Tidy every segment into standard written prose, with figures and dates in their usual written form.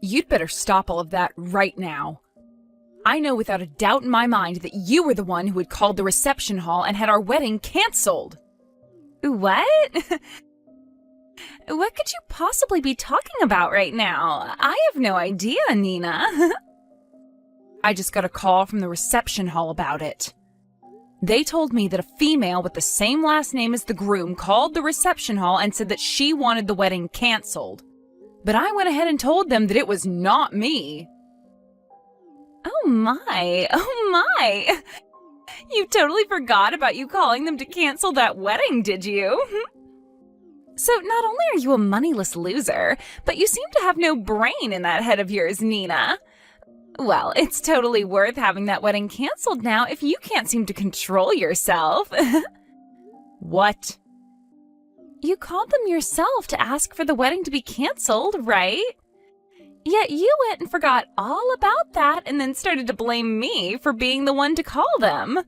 You'd better stop all of that right now. I know without a doubt in my mind that you were the one who had called the reception hall and had our wedding canceled. What? What could you possibly be talking about right now? I have no idea, Nina. I just got a call from the reception hall about it. They told me that a female with the same last name as the groom called the reception hall and said that she wanted the wedding canceled. But I went ahead and told them that it was not me. Oh my. You totally forgot about you calling them to cancel that wedding, did you? So not only are you a moneyless loser, but you seem to have no brain in that head of yours, Nina. Well, it's totally worth having that wedding canceled now if you can't seem to control yourself. What? You called them yourself to ask for the wedding to be canceled, right? Yet you went and forgot all about that and then started to blame me for being the one to call them.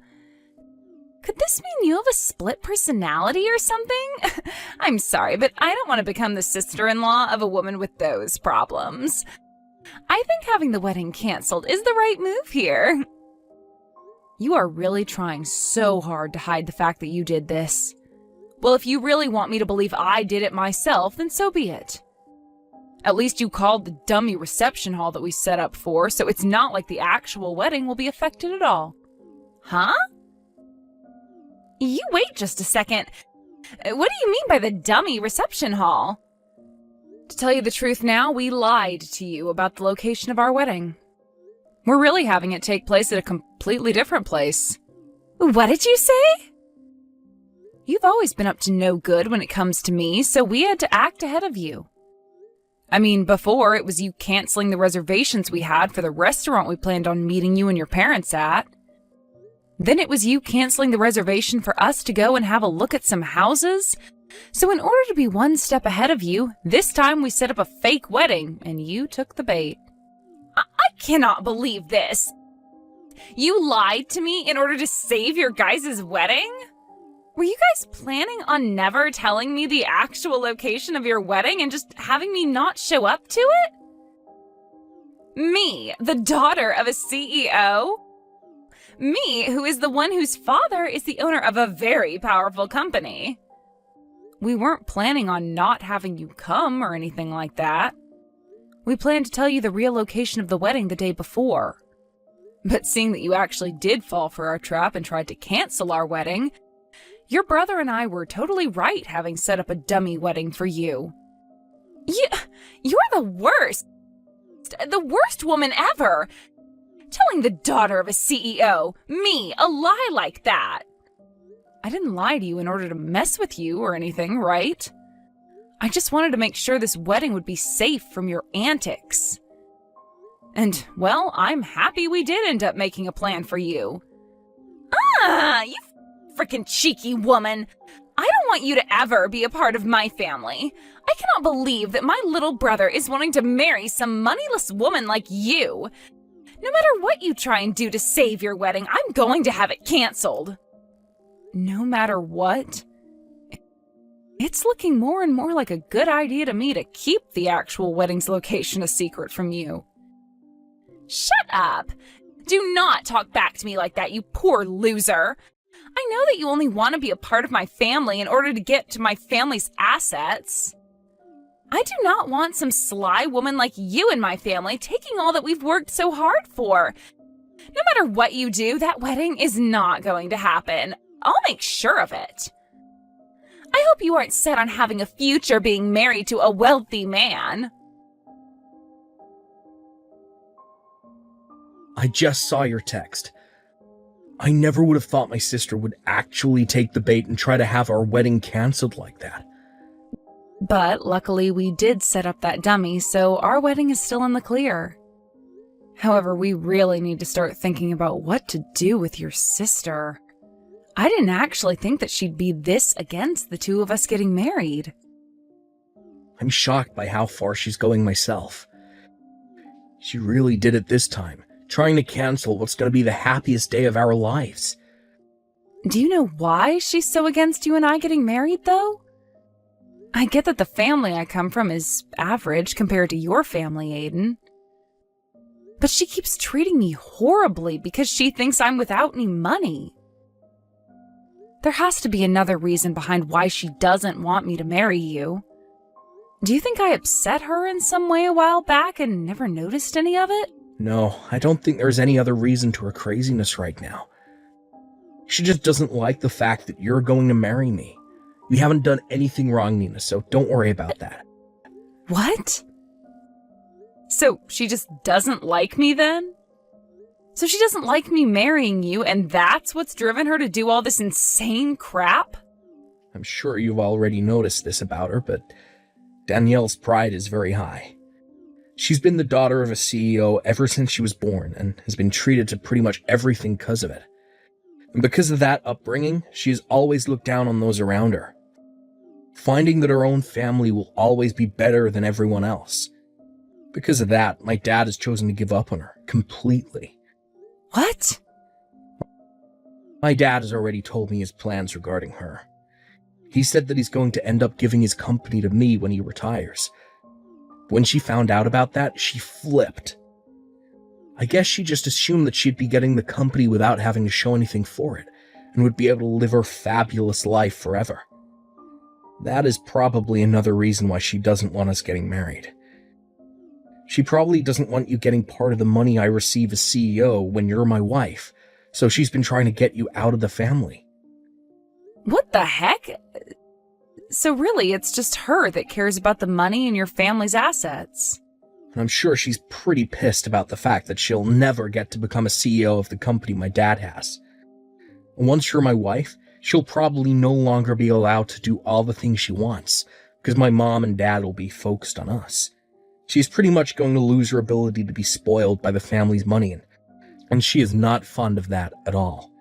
Could this mean you have a split personality or something? I'm sorry, but I don't want to become the sister-in-law of a woman with those problems. I think having the wedding canceled is the right move here. You are really trying so hard to hide the fact that you did this. Well, if you really want me to believe I did it myself, then so be it. At least you called the dummy reception hall that we set up for, so it's not like the actual wedding will be affected at all. Huh? You wait just a second. What do you mean by the dummy reception hall? To tell you the truth now, we lied to you about the location of our wedding. We're really having it take place at a completely different place. What did you say? You've always been up to no good when it comes to me, so we had to act ahead of you. I mean, before, it was you canceling the reservations we had for the restaurant we planned on meeting you and your parents at. Then it was you canceling the reservation for us to go and have a look at some houses. So in order to be one step ahead of you, this time we set up a fake wedding, and you took the bait. I cannot believe this. You lied to me in order to save your guys' wedding? Were you guys planning on never telling me the actual location of your wedding and just having me not show up to it? Me, the daughter of a CEO? Me, who is the one whose father is the owner of a very powerful company. We weren't planning on not having you come or anything like that. We planned to tell you the real location of the wedding the day before. But seeing that you actually did fall for our trap and tried to cancel our wedding, your brother and I were totally right having set up a dummy wedding for you. You're the worst. The worst woman ever. Telling the daughter of a CEO, me, a lie like that. I didn't lie to you in order to mess with you or anything, right? I just wanted to make sure this wedding would be safe from your antics. And, well, I'm happy we did end up making a plan for you. You freaking cheeky woman. I don't want you to ever be a part of my family. I cannot believe that my little brother is wanting to marry some moneyless woman like you. No matter what you try and do to save your wedding, I'm going to have it canceled. No matter what? It's looking more and more like a good idea to me to keep the actual wedding's location a secret from you. Shut up! Do not talk back to me like that, you poor loser. I know that you only want to be a part of my family in order to get to my family's assets. I do not want some sly woman like you in my family taking all that we've worked so hard for. No matter what you do, that wedding is not going to happen. I'll make sure of it. I hope you aren't set on having a future being married to a wealthy man. I just saw your text. I never would have thought my sister would actually take the bait and try to have our wedding canceled like that. But luckily we did set up that dummy, so our wedding is still in the clear. However, we really need to start thinking about what to do with your sister. I didn't actually think that she'd be this against the two of us getting married. I'm shocked by how far she's going myself. She really did it this time, trying to cancel what's going to be the happiest day of our lives. Do you know why she's so against you and I getting married, though? I get that the family I come from is average compared to your family, Aiden. But she keeps treating me horribly because she thinks I'm without any money. There has to be another reason behind why she doesn't want me to marry you. Do you think I upset her in some way a while back and never noticed any of it? No, I don't think there's any other reason to her craziness right now. She just doesn't like the fact that you're going to marry me. You haven't done anything wrong, Nina, so don't worry about that. What? So she just doesn't like me then? So she doesn't like me marrying you, and that's what's driven her to do all this insane crap? I'm sure you've already noticed this about her, but Danielle's pride is very high. She's been the daughter of a CEO ever since she was born and has been treated to pretty much everything because of it. And because of that upbringing, she has always looked down on those around her, finding that her own family will always be better than everyone else. Because of that, my dad has chosen to give up on her completely. What? My dad has already told me his plans regarding her. He said that he's going to end up giving his company to me when he retires. When she found out about that, she flipped. I guess she just assumed that she'd be getting the company without having to show anything for it, and would be able to live her fabulous life forever. That is probably another reason why she doesn't want us getting married. She probably doesn't want you getting part of the money I receive as CEO when you're my wife, so she's been trying to get you out of the family. What the heck? So really, it's just her that cares about the money and your family's assets. And I'm sure she's pretty pissed about the fact that she'll never get to become a CEO of the company my dad has. Once you're my wife, she'll probably no longer be allowed to do all the things she wants, because my mom and dad will be focused on us. She's pretty much going to lose her ability to be spoiled by the family's money, and she is not fond of that at all.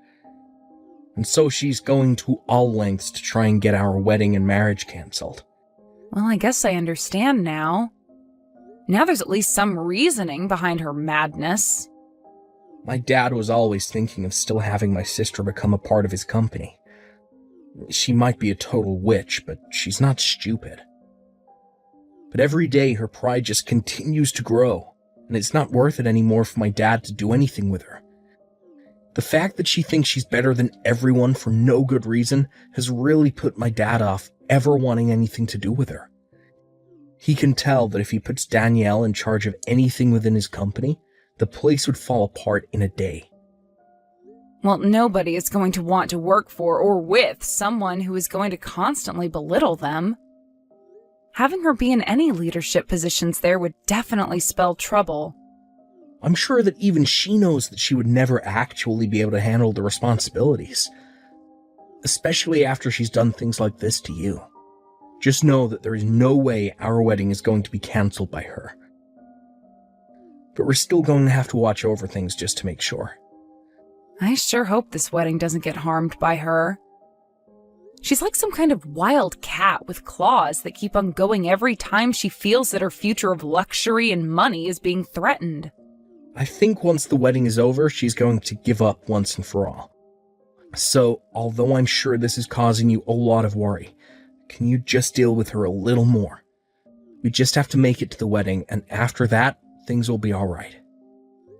And so she's going to all lengths to try and get our wedding and marriage cancelled. Well, I guess I understand now. Now there's at least some reasoning behind her madness. My dad was always thinking of still having my sister become a part of his company. She might be a total witch, but she's not stupid. But every day her pride just continues to grow, and it's not worth it anymore for my dad to do anything with her. The fact that she thinks she's better than everyone for no good reason has really put my dad off ever wanting anything to do with her. He can tell that if he puts Danielle in charge of anything within his company, the place would fall apart in a day. Well, nobody is going to want to work for or with someone who is going to constantly belittle them. Having her be in any leadership positions there would definitely spell trouble. I'm sure that even she knows that she would never actually be able to handle the responsibilities, especially after she's done things like this to you. Just know that there is no way our wedding is going to be cancelled by her. But we're still going to have to watch over things just to make sure. I sure hope this wedding doesn't get harmed by her. She's like some kind of wild cat with claws that keep on going every time she feels that her future of luxury and money is being threatened. I think once the wedding is over, she's going to give up once and for all. So, although I'm sure this is causing you a lot of worry, can you just deal with her a little more? We just have to make it to the wedding, and after that, things will be alright.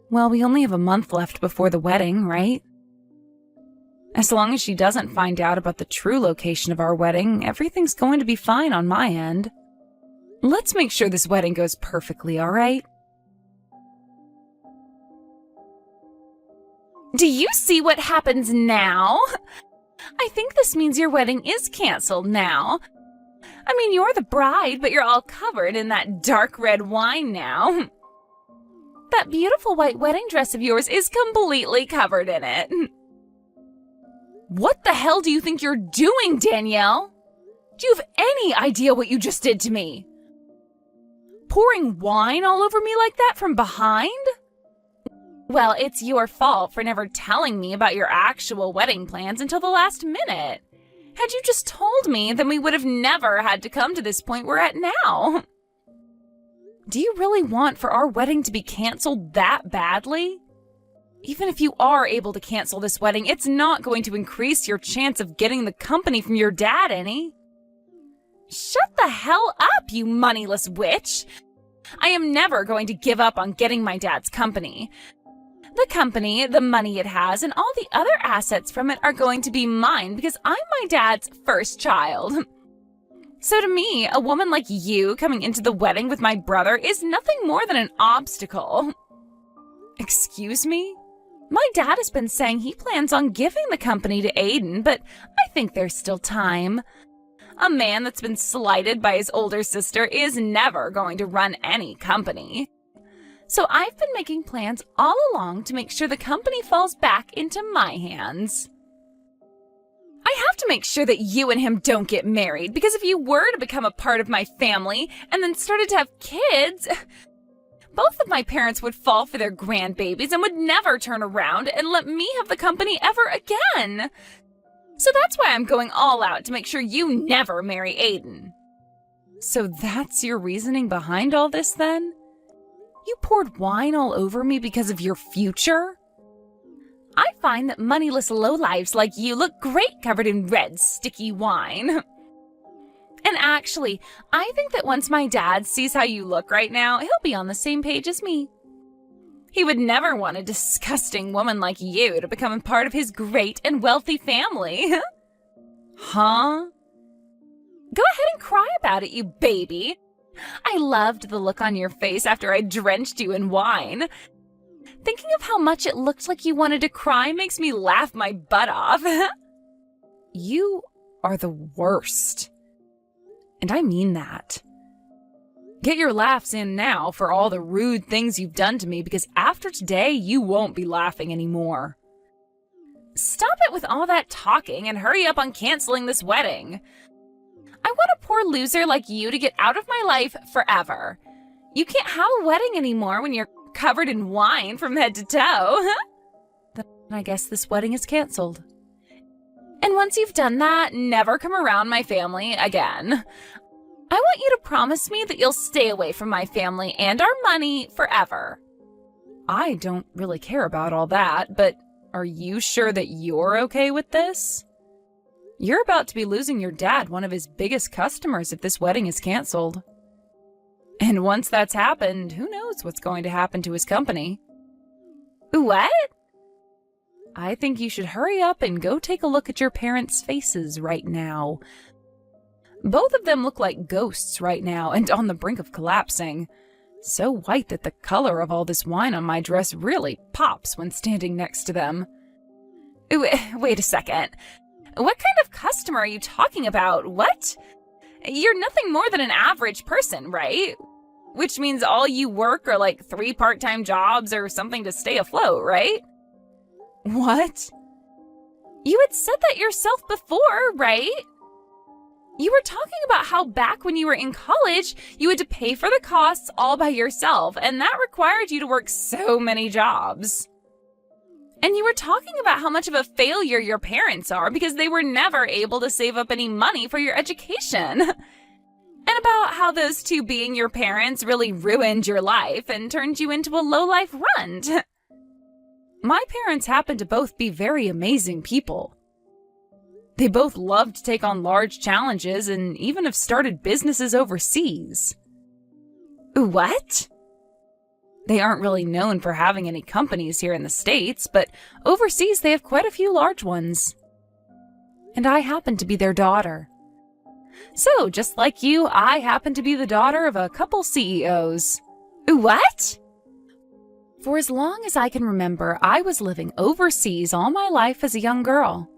Well, we only have a month left before the wedding, right? As long as she doesn't find out about the true location of our wedding, everything's going to be fine on my end. Let's make sure this wedding goes perfectly, all right? Do you see what happens now? I think this means your wedding is canceled now. I mean, you're the bride, but you're all covered in that dark red wine now. That beautiful white wedding dress of yours is completely covered in it. What the hell do you think you're doing, Danielle? Do you have any idea what you just did to me? Pouring wine all over me like that from behind? Well, it's your fault for never telling me about your actual wedding plans until the last minute. Had you just told me, then we would have never had to come to this point we're at now. Do you really want for our wedding to be canceled that badly? Even if you are able to cancel this wedding, it's not going to increase your chance of getting the company from your dad any. Shut the hell up, you moneyless witch! I am never going to give up on getting my dad's company. The company, the money it has, and all the other assets from it are going to be mine because I'm my dad's first child. So to me, a woman like you coming into the wedding with my brother is nothing more than an obstacle. Excuse me? My dad has been saying he plans on giving the company to Aiden, but I think there's still time. A man that's been slighted by his older sister is never going to run any company. So I've been making plans all along to make sure the company falls back into my hands. I have to make sure that you and him don't get married, because if you were to become a part of my family and then started to have kids, both of my parents would fall for their grandbabies and would never turn around and let me have the company ever again. So that's why I'm going all out to make sure you never marry Aiden. So that's your reasoning behind all this then? You poured wine all over me because of your future? I find that moneyless lowlives like you look great covered in red, sticky wine. And actually, I think that once my dad sees how you look right now, he'll be on the same page as me. He would never want a disgusting woman like you to become a part of his great and wealthy family. Huh? Go ahead and cry about it, you baby. I loved the look on your face after I drenched you in wine. Thinking of how much it looked like you wanted to cry makes me laugh my butt off. You are the worst. And I mean that. Get your laughs in now for all the rude things you've done to me, because after today, you won't be laughing anymore. Stop it with all that talking and hurry up on canceling this wedding. I want a poor loser like you to get out of my life forever. You can't have a wedding anymore when you're covered in wine from head to toe. Then I guess this wedding is canceled. And once you've done that, never come around my family again. I want you to promise me that you'll stay away from my family and our money forever. I don't really care about all that, but are you sure that you're okay with this? You're about to be losing your dad, one of his biggest customers, if this wedding is canceled. And once that's happened, who knows what's going to happen to his company? What? I think you should hurry up and go take a look at your parents' faces right now. Both of them look like ghosts right now and on the brink of collapsing. So white that the color of all this wine on my dress really pops when standing next to them. Wait a second. What kind of customer are you talking about? What? You're nothing more than an average person, right? Which means all you work are like 3 part-time jobs or something to stay afloat, right? What? You had said that yourself before, right? You were talking about how back when you were in college, you had to pay for the costs all by yourself, and that required you to work so many jobs. And you were talking about how much of a failure your parents are because they were never able to save up any money for your education. And about how those two being your parents really ruined your life and turned you into a low-life runt. My parents happen to both be very amazing people. They both love to take on large challenges and even have started businesses overseas. What? They aren't really known for having any companies here in the States, but overseas they have quite a few large ones. And I happen to be their daughter. So, just like you, I happen to be the daughter of a couple CEOs. What? For as long as I can remember, I was living overseas all my life as a young girl.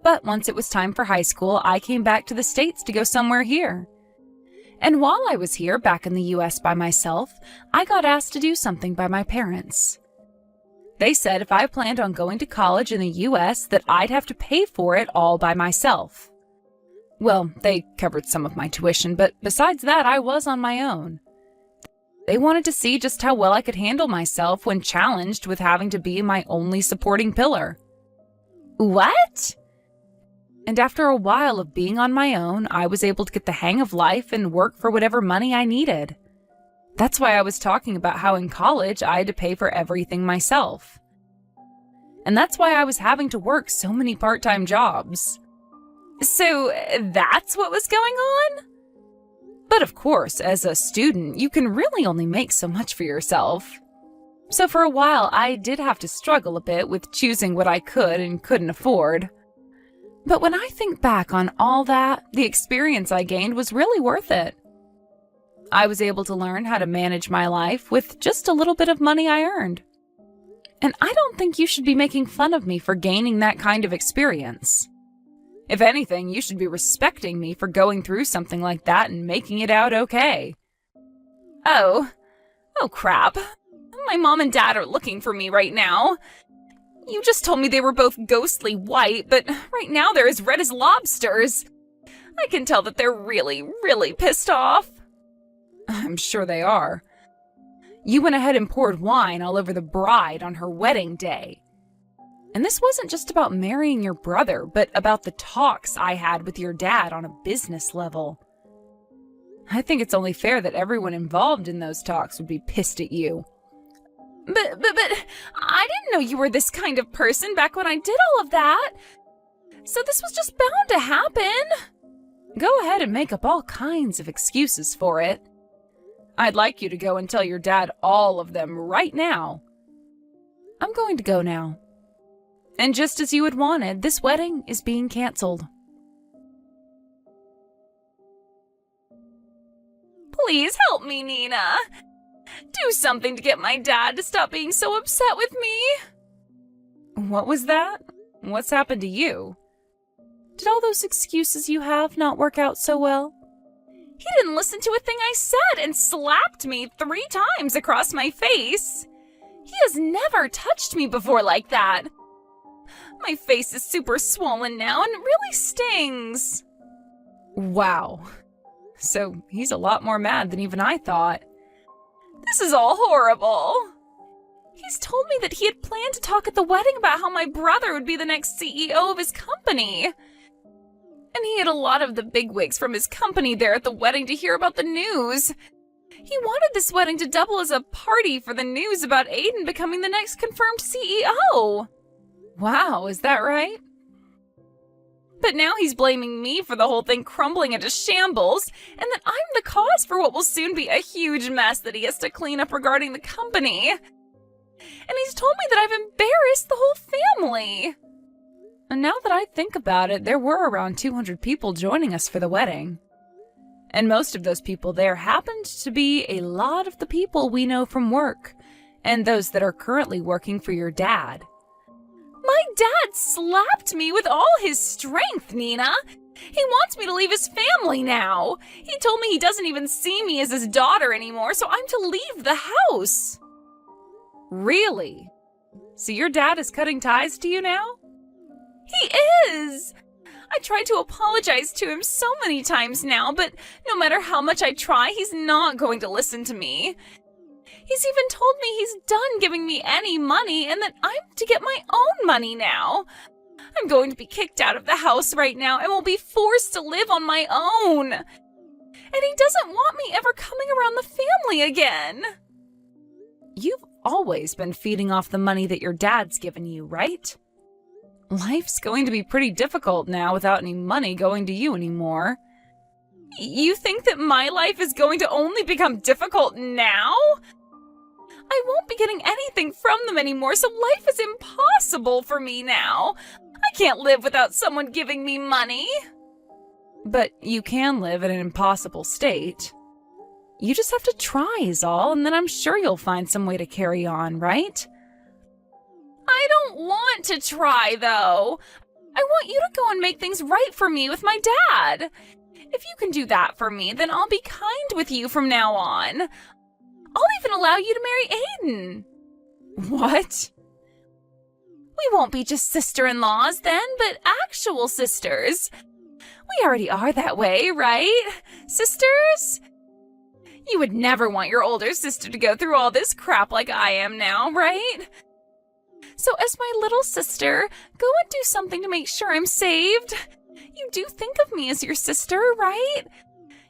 But once it was time for high school, I came back to the States to go somewhere here. And while I was here back in the US by myself, I got asked to do something by my parents. They said if I planned on going to college in the US that I'd have to pay for it all by myself. Well, they covered some of my tuition, but besides that, I was on my own. They wanted to see just how well I could handle myself when challenged with having to be my only supporting pillar. What? And after a while of being on my own, I was able to get the hang of life and work for whatever money I needed. That's why I was talking about how in college I had to pay for everything myself. And that's why I was having to work so many part-time jobs. So that's what was going on? But of course, as a student, you can really only make so much for yourself. So for a while, I did have to struggle a bit with choosing what I could and couldn't afford. But when I think back on all that, the experience I gained was really worth it. I was able to learn how to manage my life with just a little bit of money I earned. And I don't think you should be making fun of me for gaining that kind of experience. If anything, you should be respecting me for going through something like that and making it out okay. Oh crap. My mom and dad are looking for me right now. You just told me they were both ghostly white, but right now they're as red as lobsters. I can tell that they're really, really pissed off. I'm sure they are. You went ahead and poured wine all over the bride on her wedding day. And this wasn't just about marrying your brother, but about the talks I had with your dad on a business level. I think it's only fair that everyone involved in those talks would be pissed at you. But I didn't know you were this kind of person back when I did all of that. So this was just bound to happen. Go ahead and make up all kinds of excuses for it. I'd like you to go and tell your dad all of them right now. I'm going to go now. And just as you had wanted, this wedding is being canceled. Please help me, Nina. Do something to get my dad to stop being so upset with me. What was that? What's happened to you? Did all those excuses you have not work out so well? He didn't listen to a thing I said and slapped me 3 times across my face. He has never touched me before like that. My face is super swollen now and it really stings. Wow. So he's a lot more mad than even I thought. This is all horrible. He's told me that he had planned to talk at the wedding about how my brother would be the next CEO of his company. And he had a lot of the bigwigs from his company there at the wedding to hear about the news. He wanted this wedding to double as a party for the news about Aiden becoming the next confirmed CEO. Wow, is that right? But now he's blaming me for the whole thing crumbling into shambles, and that I'm the cause for what will soon be a huge mess that he has to clean up regarding the company. And he's told me that I've embarrassed the whole family. And now that I think about it, there were around 200 people joining us for the wedding. And most of those people there happened to be a lot of the people we know from work, and those that are currently working for your dad. My dad slapped me with all his strength, Nina. He wants me to leave his family now. He told me he doesn't even see me as his daughter anymore, so I'm to leave the house. Really? So your dad is cutting ties to you now? He is! I tried to apologize to him so many times now, but no matter how much I try, he's not going to listen to me. He's even told me he's done giving me any money and that I'm to get my own money now. I'm going to be kicked out of the house right now and will be forced to live on my own. And he doesn't want me ever coming around the family again. You've always been feeding off the money that your dad's given you, right? Life's going to be pretty difficult now without any money going to you anymore. You think that my life is going to only become difficult now? I won't be getting anything from them anymore, so life is impossible for me now. I can't live without someone giving me money. But you can live in an impossible state. You just have to try is all, and then I'm sure you'll find some way to carry on, right? I don't want to try, though. I want you to go and make things right for me with my dad. If you can do that for me, then I'll be kind with you from now on. I'll even allow you to marry Aiden. What? We won't be just sister-in-laws then, but actual sisters. We already are that way, right? Sisters? You would never want your older sister to go through all this crap like I am now, right? So as my little sister, go and do something to make sure I'm saved. You do think of me as your sister, right?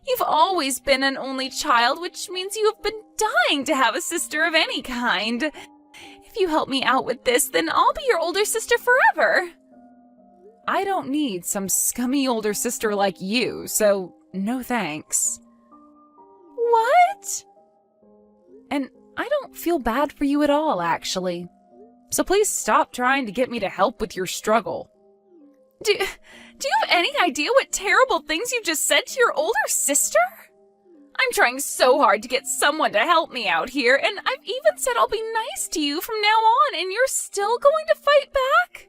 You've always been an only child, which means you have been dying to have a sister of any kind. If you help me out with this, then I'll be your older sister forever. I don't need some scummy older sister like you, so no thanks. What? And I don't feel bad for you at all, actually. So please stop trying to get me to help with your struggle. Do you have any idea what terrible things you just said to your older sister? I'm trying so hard to get someone to help me out here, and I've even said I'll be nice to you from now on, and you're still going to fight back?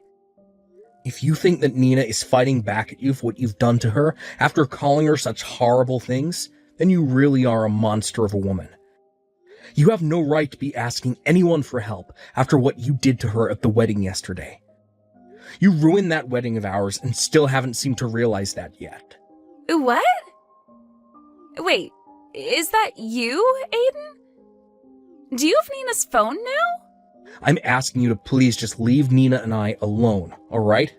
If you think that Nina is fighting back at you for what you've done to her after calling her such horrible things, then you really are a monster of a woman. You have no right to be asking anyone for help after what you did to her at the wedding yesterday. You ruined that wedding of ours and still haven't seemed to realize that yet. What? Wait, is that you, Aiden? Do you have Nina's phone now? I'm asking you to please just leave Nina and I alone, alright?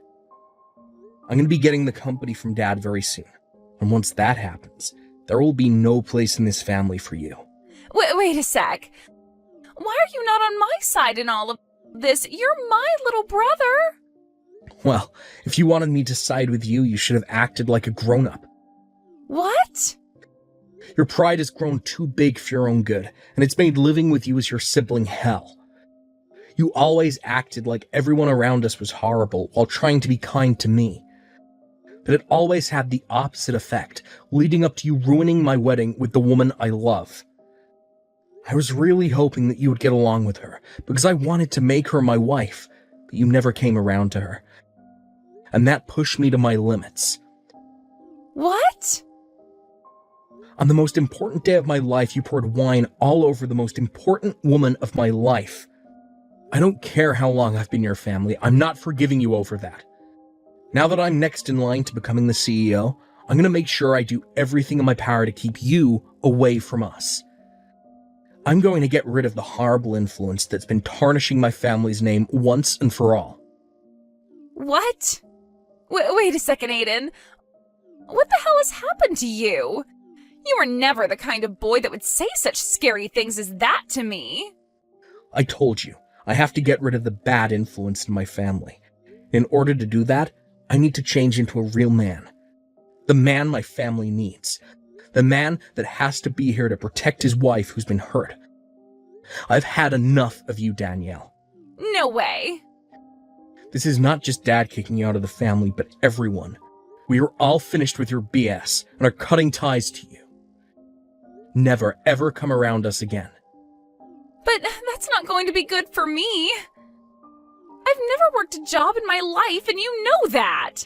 I'm going to be getting the company from Dad very soon. And once that happens, there will be no place in this family for you. Wait a sec. Why are you not on my side in all of this? You're my little brother. Well, if you wanted me to side with you, you should have acted like a grown-up. What? Your pride has grown too big for your own good, and it's made living with you as your sibling hell. You always acted like everyone around us was horrible while trying to be kind to me. But it always had the opposite effect, leading up to you ruining my wedding with the woman I love. I was really hoping that you would get along with her, because I wanted to make her my wife, but you never came around to her. And that pushed me to my limits. What? On the most important day of my life, you poured wine all over the most important woman of my life. I don't care how long I've been your family, I'm not forgiving you over that. Now that I'm next in line to becoming the CEO, I'm going to make sure I do everything in my power to keep you away from us. I'm going to get rid of the horrible influence that's been tarnishing my family's name once and for all. What? Wait a second, Aiden. What the hell has happened to you? You were never the kind of boy that would say such scary things as that to me. I told you, I have to get rid of the bad influence in my family. In order to do that, I need to change into a real man. The man my family needs. The man that has to be here to protect his wife who's been hurt. I've had enough of you, Danielle. No way. This is not just Dad kicking you out of the family, but everyone. We are all finished with your BS and are cutting ties to you. Never, ever come around us again. But that's not going to be good for me. I've never worked a job in my life, and you know that.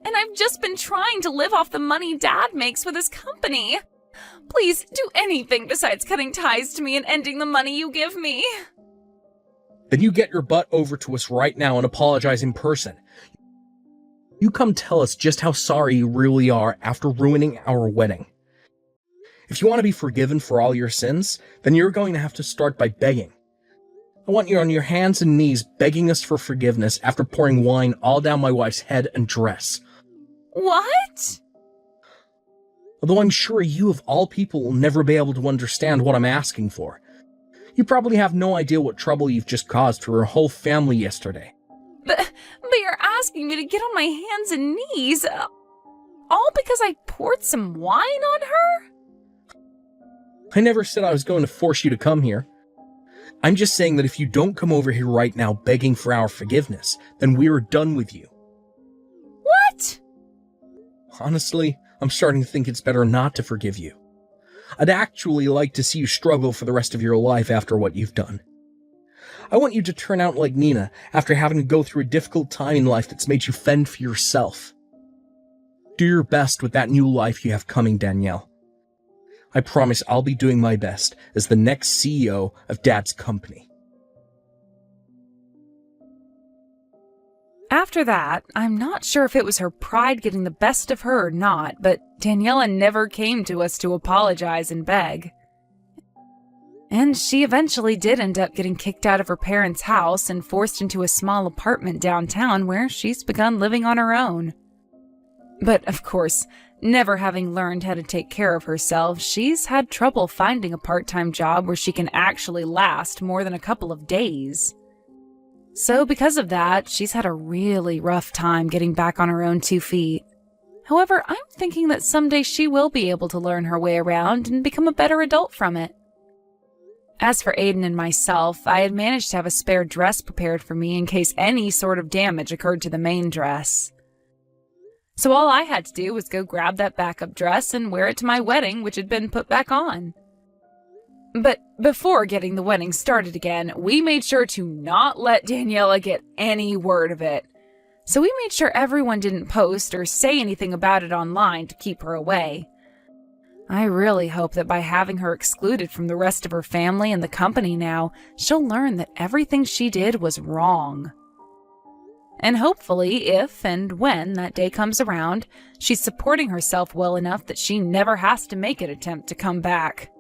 And I've just been trying to live off the money Dad makes with his company. Please do anything besides cutting ties to me and ending the money you give me. Then you get your butt over to us right now and apologize in person. You come tell us just how sorry you really are after ruining our wedding. If you want to be forgiven for all your sins, then you're going to have to start by begging. I want you on your hands and knees begging us for forgiveness after pouring wine all down my wife's head and dress. What? Although I'm sure you of all people will never be able to understand what I'm asking for. You probably have no idea what trouble you've just caused for her whole family yesterday. But you're asking me to get on my hands and knees, all because I poured some wine on her? I never said I was going to force you to come here. I'm just saying that if you don't come over here right now begging for our forgiveness, then we're done with you. What? Honestly, I'm starting to think it's better not to forgive you. I'd actually like to see you struggle for the rest of your life after what you've done. I want you to turn out like Nina after having to go through a difficult time in life that's made you fend for yourself. Do your best with that new life you have coming, Danielle. I promise I'll be doing my best as the next CEO of Dad's company. After that, I'm not sure if it was her pride getting the best of her or not, but Daniela never came to us to apologize and beg. And she eventually did end up getting kicked out of her parents' house and forced into a small apartment downtown where she's begun living on her own. But of course, never having learned how to take care of herself, she's had trouble finding a part-time job where she can actually last more than a couple of days. So because of that, she's had a really rough time getting back on her own 2 feet. However, I'm thinking that someday she will be able to learn her way around and become a better adult from it. As for Aiden and myself, I had managed to have a spare dress prepared for me in case any sort of damage occurred to the main dress. So all I had to do was go grab that backup dress and wear it to my wedding, which had been put back on. But before getting the wedding started again, we made sure to not let Daniela get any word of it. So we made sure everyone didn't post or say anything about it online to keep her away. I really hope that by having her excluded from the rest of her family and the company now, she'll learn that everything she did was wrong. And hopefully, if and when that day comes around, she's supporting herself well enough that she never has to make an attempt to come back.